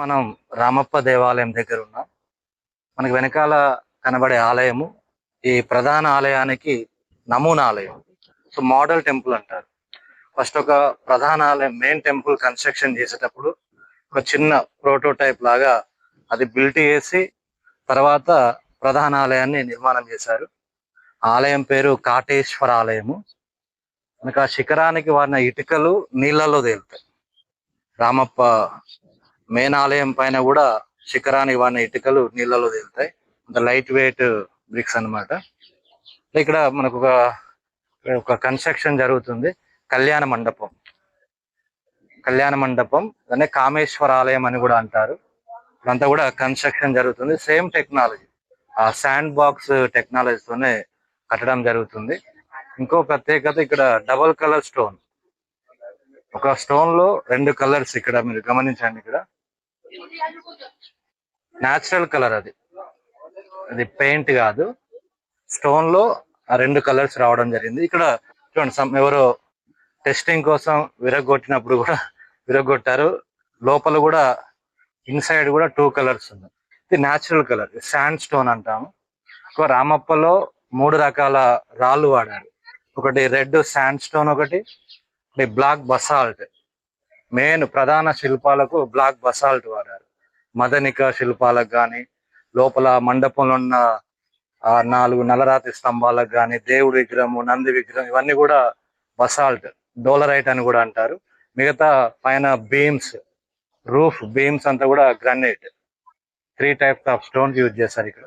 మనం రామప్ప దేవాలయం దగ్గర ఉన్నాం. మనకి వెనకాల కనబడే ఆలయము ఈ ప్రధాన ఆలయానికి నమూనా ఆలయం. సో మోడల్ టెంపుల్ అంటారు. ఫస్ట్ ఒక ప్రధాన ఆలయం మెయిన్ టెంపుల్ కన్స్ట్రక్షన్ చేసేటప్పుడు ఒక చిన్న ప్రోటోటైప్ లాగా అది బిల్ట్ చేసి తర్వాత ప్రధాన ఆలయాన్ని నిర్మాణం చేశారు. ఆలయం పేరు కాటేశ్వర ఆలయము. మనకు ఆ శిఖరానికి వాడిన ఇటుకలు నీళ్ళలో తేలుతాయి. రామప్ప మెయిన్ ఆలయం పైన కూడా శిఖరానికి వాడిన ఇటుకలు నీళ్ళలో తేలుతాయి. అంత లైట్ వెయిట్ బ్రిక్స్ అన్నమాట. ఇక్కడ మనకు ఒక కన్స్ట్రక్షన్ జరుగుతుంది. కళ్యాణ మండపం దాన్ని కామేశ్వర ఆలయం అని కూడా అంటారు. ఇదంతా కూడా కన్స్ట్రక్షన్ జరుగుతుంది. సేమ్ టెక్నాలజీ, ఆ శాండ్ బాక్స్ టెక్నాలజీతోనే కట్టడం జరుగుతుంది. ఇంకో ప్రత్యేకత ఇక్కడ డబల్ కలర్ స్టోన్. ఒక స్టోన్ లో రెండు కలర్స్ ఇక్కడ మీరు గమనించండి. ఇక్కడ న్యాచురల్ కలర్, అది పెయింట్ కాదు. స్టోన్ లో ఆ రెండు కలర్స్ రావడం జరిగింది. ఇక్కడ చూడండి, ఎవరో టెస్టింగ్ కోసం విరగొట్టినప్పుడు కూడా విరగొట్టారు. లోపల కూడా ఇన్సైడ్ కూడా టూ కలర్స్ ఉన్నాయి. ఇది న్యాచురల్ కలర్, శాండ్ స్టోన్ అంటాము. రామప్పలో 3 రకాల రాళ్ళు వాడారు. ఒకటి రెడ్ శాండ్ స్టోన్, ఒకటి బ్లాక్ బసాల్ట్. మెయిన్ ప్రధాన శిల్పాలకు బ్లాక్ బసాల్ట్ వాడారు. మదనిక శిల్పాలకు కానీ, లోపల మండపంలో ఉన్న 4 నల్లరాతి స్తంభాలకు కానీ, దేవుడి విగ్రహము, నంది విగ్రహం, ఇవన్నీ కూడా బసాల్ట్, డోలరైట్ అని కూడా అంటారు. మిగతా పైన బీమ్స్, రూఫ్ బీమ్స్ అంతా కూడా granite. 3 types of stones use చేస్తారు ఇక్కడ.